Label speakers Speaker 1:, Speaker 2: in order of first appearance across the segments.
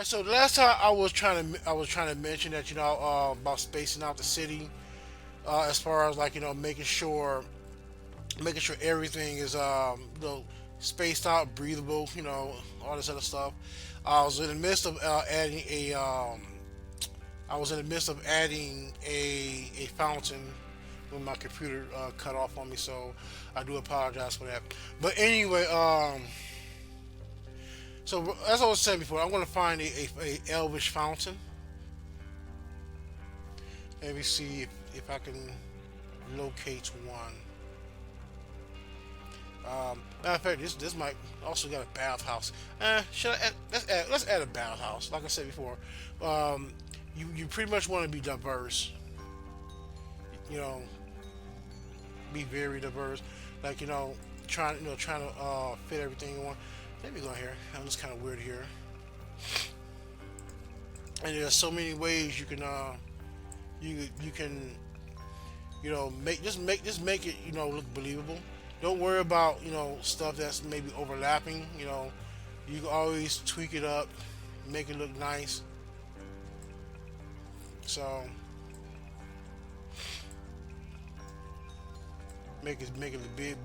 Speaker 1: right, so the last time I was trying to mention that about spacing out the city, as far as like making sure everything is spaced out, breathable, all this other stuff. I was in the midst of adding a I was in the midst of adding a fountain when my computer cut off on me, so I do apologize for that. But anyway, so as I was saying before, I'm going to find a elvish fountain. Let me see if I can locate one. Matter of fact, this might also got a bathhouse. Should I add, let's add a bathhouse. Like I said before, um, you pretty much want to be diverse. You know, be very diverse. Like trying to fit everything in one. Let me go here. I'm just kind of weird here. And there's so many ways you can make it look believable. Don't worry about stuff that's maybe overlapping. You can always tweak it up, make it look nice. So make it big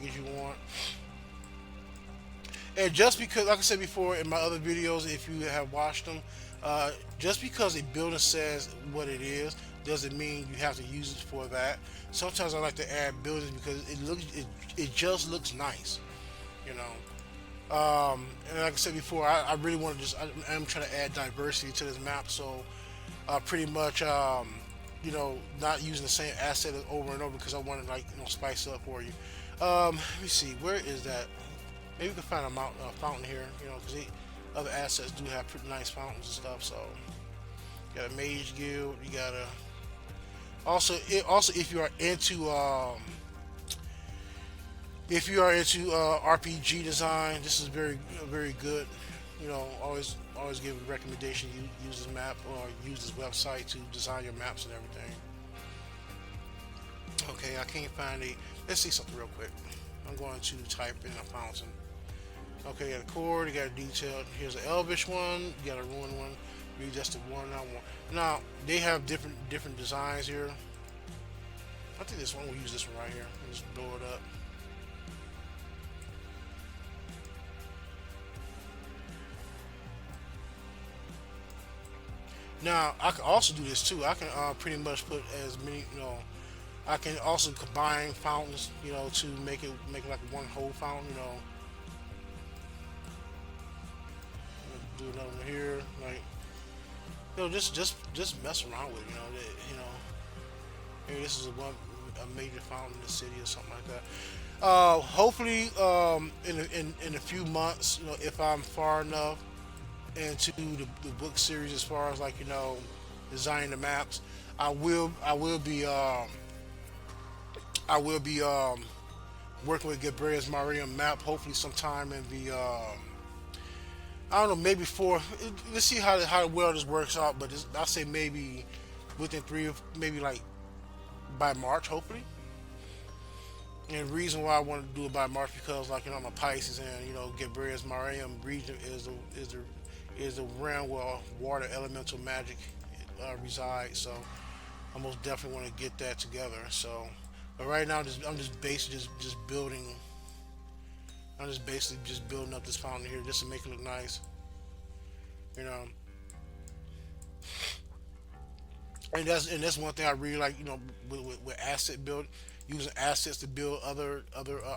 Speaker 1: as you want. And just because, like I said before in my other videos, if you have watched them, just because a building says what it is doesn't mean you have to use it for that. Sometimes I like to add buildings because it just looks nice, you know. And like I said before, I really want to I'm trying to add diversity to this map, so pretty much not using the same asset over and over because I want to spice it up for you. Let me see, where is that? Maybe we can find a fountain here, because other assets do have pretty nice fountains and stuff. So you got a mage guild. You got a also if you are into RPG design, this is very good. Always give a recommendation. You use this map or use this website to design your maps and everything. Okay, I can't find a. Let's see something real quick. I'm going to type in a fountain. Okay, you got a cord, you got a detailed. Here's an elvish one, you got a ruined one. Read just the one I want. Now they have different designs here. I think this one we'll use this one right here. Just blow it up. Now I can also do this too. I can pretty much put as many. I can also combine fountains. To make it like one whole fountain. Do another one here. Like just mess around with it. Maybe this is a major fountain in the city or something like that. Hopefully, in a few months, if I'm far enough into the book series as far as like designing the maps, I will be working with Gabriel's Mariam map. Hopefully, sometime in the I don't know, maybe four. Let's see how well this works out. But I'll say maybe within maybe like by March, hopefully. And the reason why I want to do it by March because I'm a Pisces and Gabriel's Mariam region is the realm where water elemental magic resides. So I most definitely want to get that together. So, but right now I'm just basically just building. I'm just basically just building up this fountain here just to make it look nice. You know, and that's one thing I really like. With asset build, using assets to build other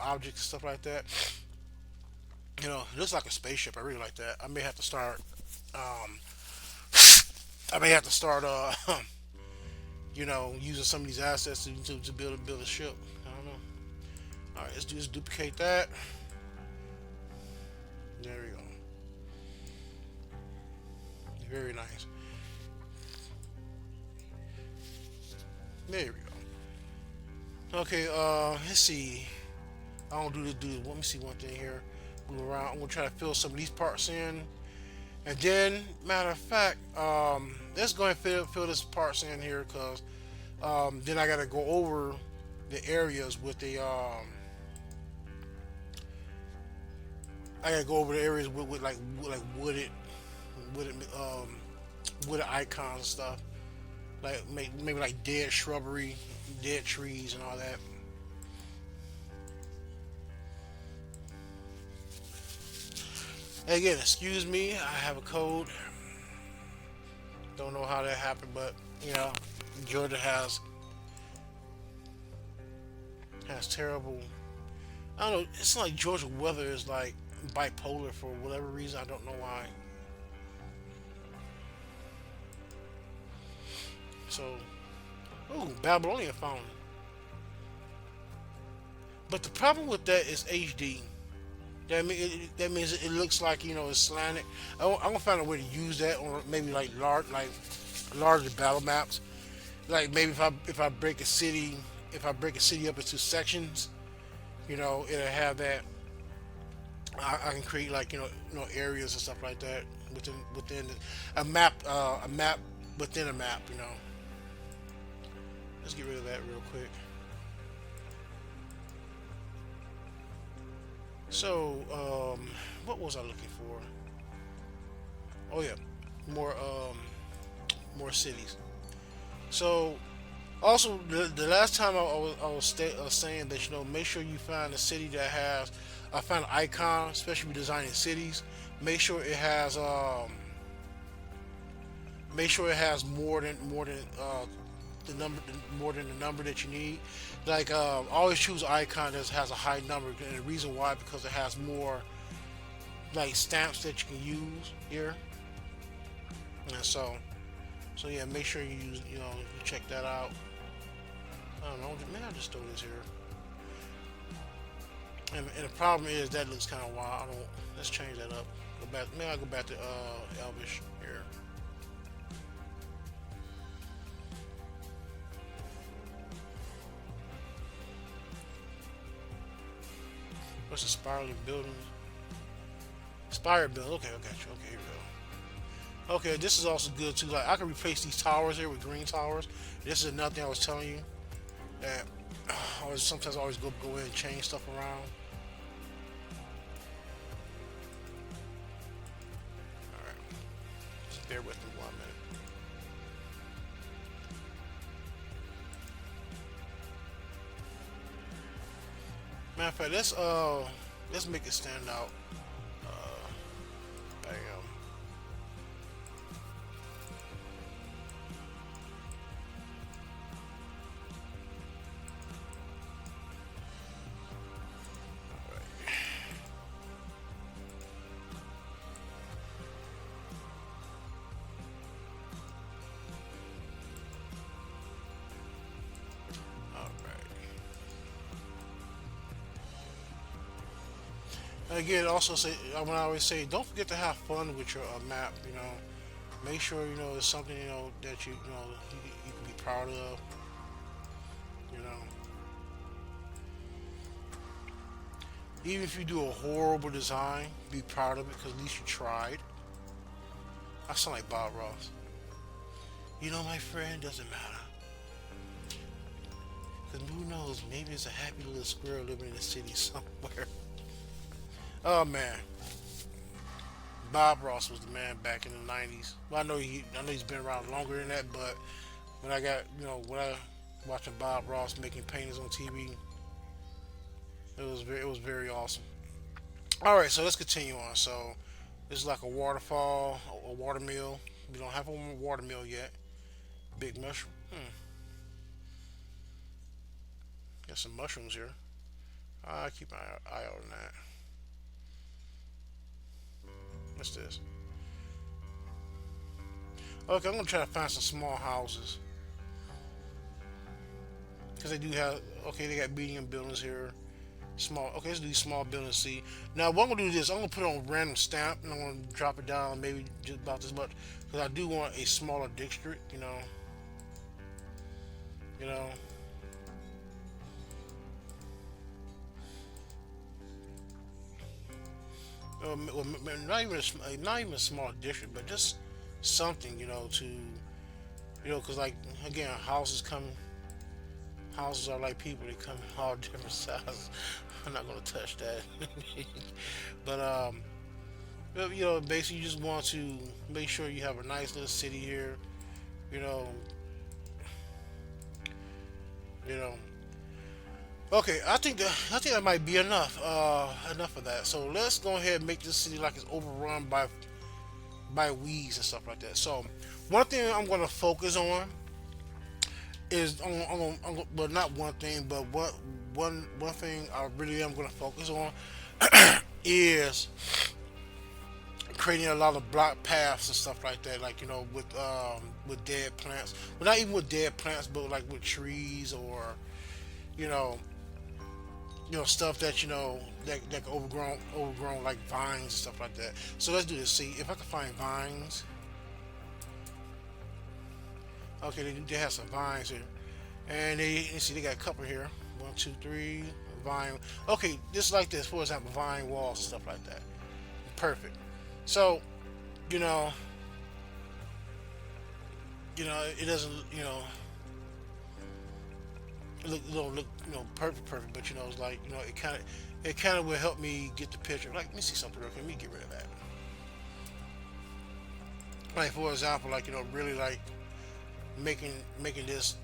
Speaker 1: objects and stuff like that. It looks like a spaceship. I really like that. I may have to start. Um, I may have to start. Using some of these assets to build a ship. I don't know. All right, let's just duplicate that. There we go. Very nice. There we go. Okay. Let's see. I don't do this. Let me see one thing here. Move around. I'm gonna try to fill some of these parts in, and then, matter of fact, let's go ahead and fill this parts in here, cause then I gotta go over the areas with the I gotta go over the areas with like wooded with icons and stuff. Like maybe like dead shrubbery, dead trees, and all that. Again, excuse me, I have a cold. Don't know how that happened, but you know, Georgia has terrible. I don't know. It's like Georgia weather is like bipolar for whatever reason. I don't know why. So, ooh, Babylonian fountain. But the problem with that is HD. That means it looks like it's slanted. I'm gonna find a way to use that on maybe like larger battle maps. Like maybe if I break a city, if I break a city up into sections, it'll have that. I can create like areas and stuff like that within a map within a map. Let's get rid of that real quick. So, what was I looking for? Oh yeah, more more cities. So also the last time I was saying that make sure you find a city that has I find an icon, especially with designing cities. Make sure it has make sure it has more than the number more than the number that you need. Like always choose an icon that has a high number, and the reason why because it has more like stamps that you can use here. And so yeah, make sure you check that out. I don't know, maybe I'll just throw this here. And the problem is that looks kind of wild. I don't. Let's change that up. Go back. Maybe I'll go back to Elvish here. What's the spiraling building? Spire build. Okay, I got you. Okay, here we go. Okay, this is also good too. Like I can replace these towers here with green towers. This is another thing I was telling you that sometimes I always go in and change stuff around. All right, just bear with me 1 minute. Matter of fact, let's make it stand out. Bam. All right. And again, also say when I always say, don't forget to have fun with your map. Make sure it's something that you can be proud of. You know, even if you do a horrible design, be proud of it because at least you tried. I sound like Bob Ross. My friend, doesn't matter. Because who knows, maybe it's a happy little squirrel living in the city somewhere. Oh man, Bob Ross was the man back in the '90s. Well, I know he's been around longer than that, but when I watching Bob Ross making paintings on TV, it was very awesome. All right, so let's continue on. So this is like a waterfall, a water mill. We don't have a water mill yet. Big mushroom. Got some mushrooms here. I keep my eye out on that. What's this? Okay, I'm gonna try to find some small houses because they do have. Okay, they got medium buildings here. Small. Okay, let's do these small buildings. See, now what I'm gonna do is this. I'm gonna put it on random stamp and I'm gonna drop it down maybe just about this much because I do want a smaller district. You know. Well, not even a small district, but just something. Because like again, houses are like people. They come in all different sizes. I'm not gonna touch that. But Basically, you just want to make sure you have a nice little city here. You know, you know. Okay, I think that might be enough. Enough of that. So let's go ahead and make this city like it's overrun by weeds and stuff like that. So one thing I'm going to focus on is well, not one thing, but one thing I really am going to focus on is creating a lot of block paths and stuff like that. Like with dead plants. Well, not even with dead plants, but like with trees or you know stuff that that overgrown like vines and stuff like that. So let's do this. See if I can find vines. Okay, they have some vines here, and you see they got a couple here. One, two, three vine. Okay, just like this. For example, vine walls and stuff like that. Perfect. So you know, it doesn't look perfect, but it's like it kind of will help me get the picture. Like, let me see something real quick. Let me get rid of that. Like for example, like really like making this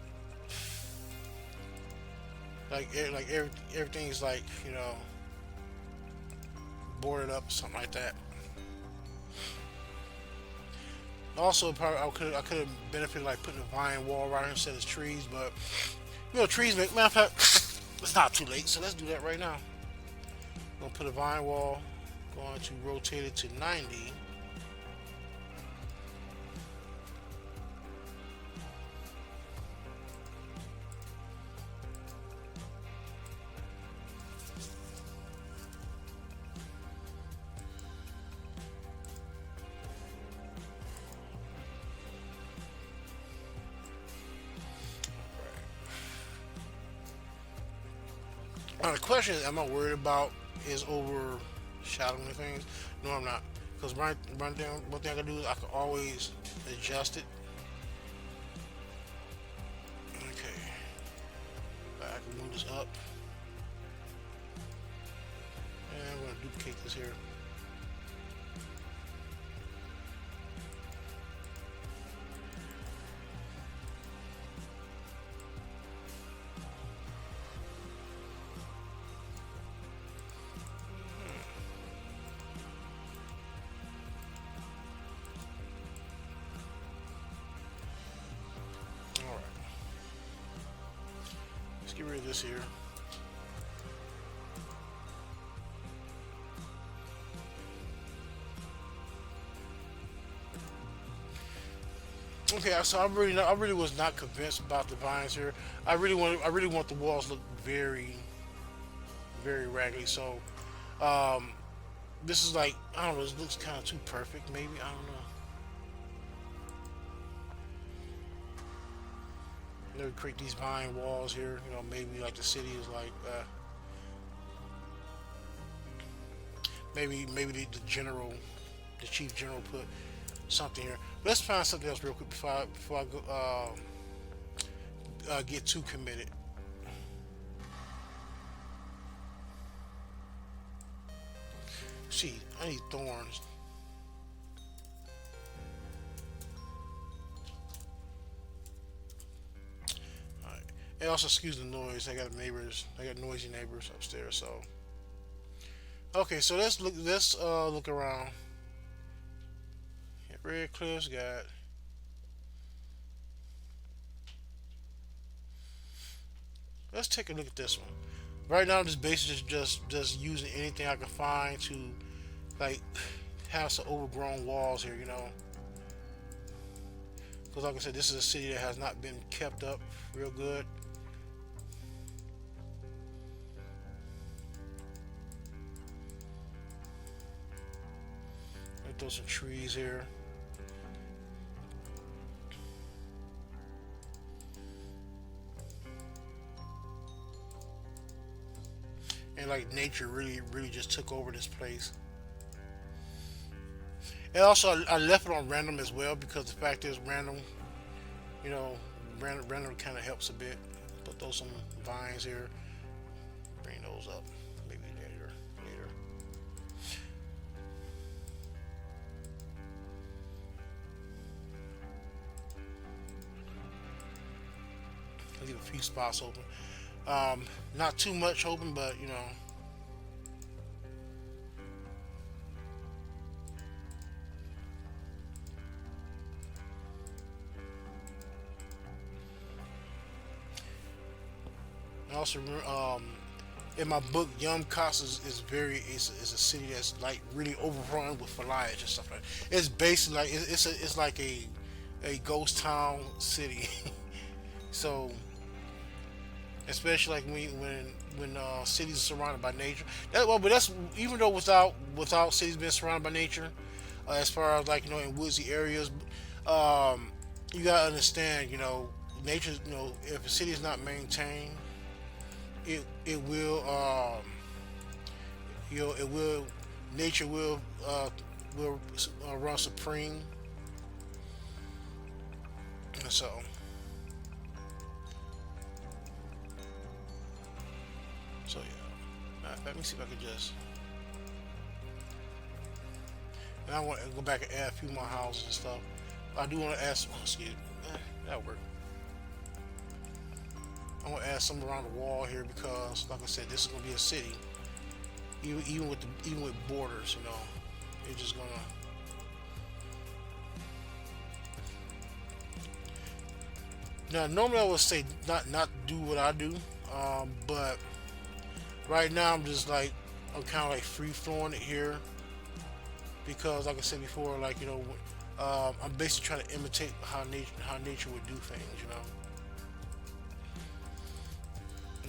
Speaker 1: everything's like boarded up or something like that. Also, probably I could have benefited like putting a vine wall right here instead of trees, but trees make. Matter of fact, it's not too late, so let's do that right now. I'm gonna put a vine wall. Going to rotate it to 90. Now the question is, am I worried about is overshadowing things? No, I'm not. Because one thing I can do is I can always adjust it. Okay, I can move this up, and I'm gonna duplicate this here. All right, let's get rid of this here. Okay, so I really was not convinced about the vines here. I really want the walls to look very, very raggedy. So, um, this is like I don't know. This looks kind of too perfect. Maybe I don't know. Maybe create these vine walls here. Maybe like the city is like maybe the chief general put something here. Let's find something else real quick before I go get too committed. See, I need thorns. All right. And also excuse the noise. I got neighbors. I got noisy neighbors upstairs. So okay, so let's look around. Red Cliffs got. Let's take a look at this one. Right now, this base is just using anything I can find to like have some overgrown walls here. Because like I said, this is a city that has not been kept up real good. Let me throw some trees here. And like nature really just took over this place. And also I left it on random as well because the fact is random, you know, random kind of helps a bit. Put those some vines here, bring those up maybe later. leave a few spots open. Not too much open, but you know. And also, in my book, Yum Kaxx is a city that's like really overrun with foliage and stuff like that. It's basically like it's like a ghost town city. So especially like when cities are surrounded by nature. But that's even though without cities being surrounded by nature, as far as like in woodsy areas, um, you gotta understand nature. If a city is not maintained, it will it will nature will run supreme. And so yeah. Let me see if I can just. And I want to go back and add a few more houses and stuff. I do want to add some. Excuse me. That'll work. I want to add some around the wall here because, like I said, this is gonna be a city. Even with borders, it's just gonna. Now, normally I would say not do what I do, but right now I'm kind of like free flowing it here because, like I said before, I'm basically trying to imitate how nature would do things.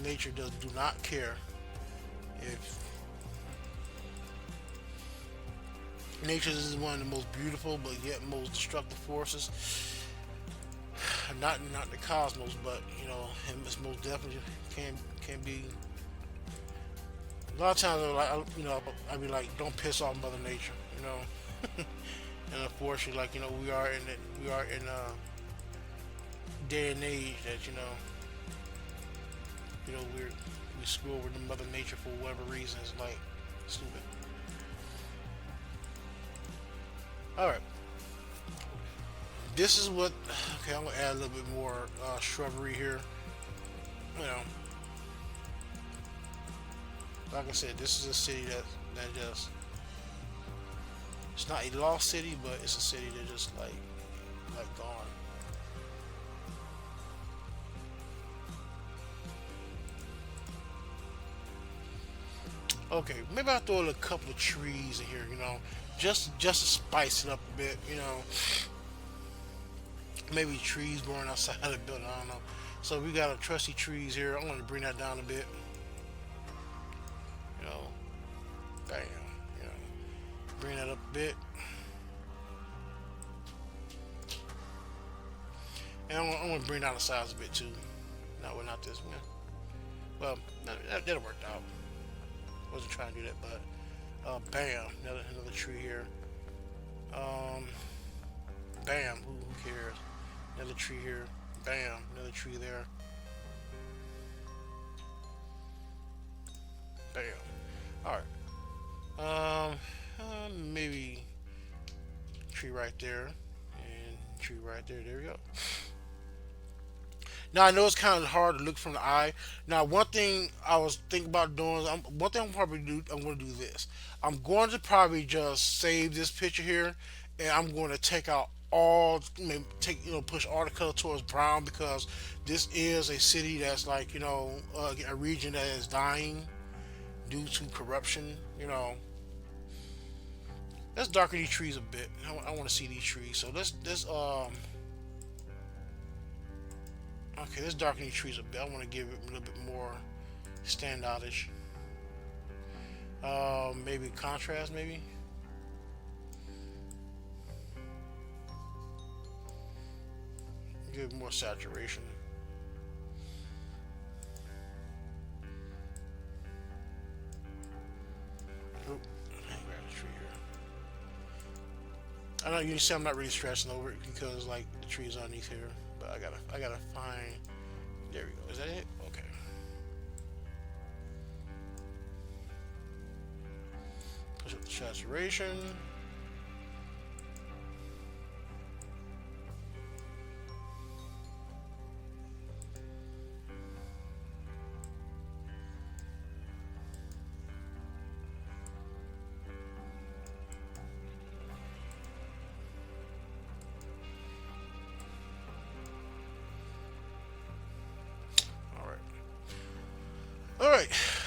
Speaker 1: Nature do not care if nature is one of the most beautiful but yet most destructive forces. Not the cosmos, but it's most definitely can be. A lot of times, I'd be like, don't piss off Mother Nature. And unfortunately, we are in a day and age that we screw over to Mother Nature for whatever reason. It's like stupid. All right, this is what. Okay, I'm gonna add a little bit more shrubbery here. You know, like I said, this is a city that just. It's not a lost city, but it's a city that just like gone. Okay, maybe I'll throw a couple of trees in here, just to spice it up a bit, Maybe trees growing outside of the building, I don't know. So we got a trusty trees here. I'm gonna bring that down a bit, you know, bam, you know, bring that up a bit. And I'm gonna bring down the size a bit too. No, we're not this one. Well, that'll work out. Wasn't trying to do that, but bam, another tree here. Um, bam, who cares? Another tree here. Bam, another tree there. Bam. All right. Maybe tree right there and tree right there. There we go. Now I know it's kind of hard to look from the eye. Now one thing I was thinking about doing is one thing I'm going to do this. I'm going to probably just save this picture here, and I'm going to take out all, push all the color towards brown because this is a city that's a region that is dying due to corruption. Let's darken these trees a bit. I want to see these trees. So let's. Okay, let's darken these trees a bit. I want to give it a little bit more standoutish. Maybe contrast, maybe. Give it more saturation. Oop, grab the tree here. I know you see I'm not really stressing over it because the tree's underneath here. But I gotta find. There we go. Is that it? Okay. Push up the saturation.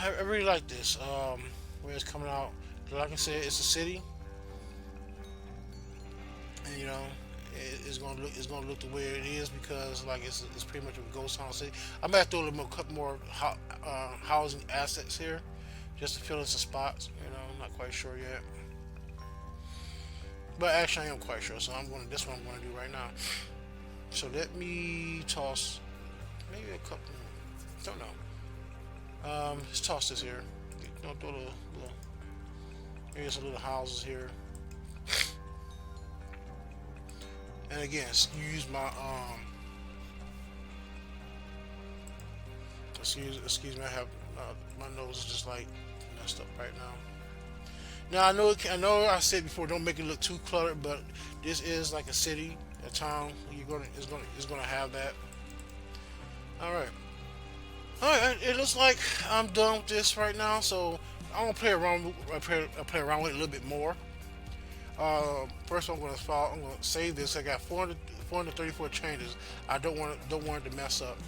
Speaker 1: I really like this. Where it's coming out. Like I said, it's a city, and it's gonna look the way it is because like it's pretty much a ghost town city. I might throw a little more, couple more housing assets here, just to fill in some spots. I'm not quite sure yet, but actually I am quite sure. So I'm going. This one I'm going to do right now. So let me toss maybe a couple. Don't know. Let's toss this here. Throw a little. Maybe some little houses here. And again, you use my excuse me. I have my nose is just like messed up right now. Now I know I said before, don't make it look too cluttered, but this is like a city, a town. It's gonna have that. All right. All right. It looks like I'm done with this right now. So I'm gonna play around. Play around with it a little bit more. First, I'm gonna file. I'm gonna save this. I got 434 changes. I don't want it to mess up.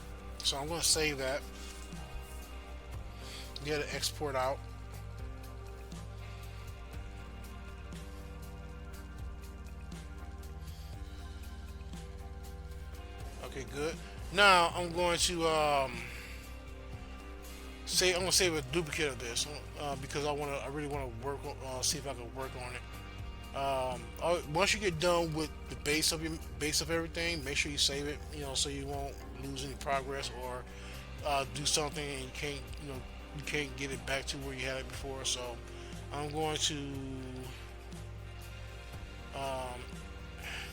Speaker 1: So I'm gonna save that. Get it export out. Okay, good. Now I'm going to I'm gonna save a duplicate of this because I really want to work on see if I can work on it. Once you get done with the base of everything, make sure you save it. So you won't lose any progress or do something and you can't get it back to where you had it before. So I'm going to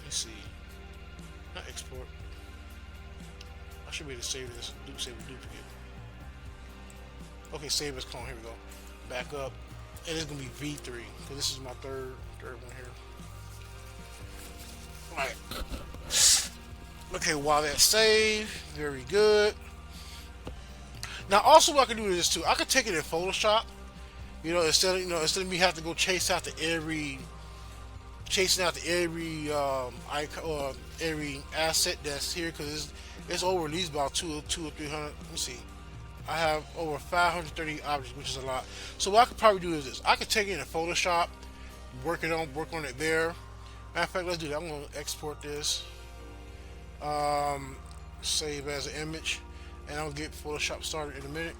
Speaker 1: let's see, not export. I should be able to save this. Save a duplicate. Okay, save as clone. Here we go. Back up, and it's gonna be V3 because this is my third one here. All right. Okay, while that's saved, very good. Now, also, what I can do with this too, I could take it in Photoshop. Instead of me having to go chasing out the every icon or every asset that's here because it's over at least about two or 300. Let me see. I have over 530 objects, which is a lot. So what I could probably do is this. I could take it in Photoshop, work on it there. Matter of fact, let's do that. I'm going to export this, save as an image, and I'll get Photoshop started in a minute.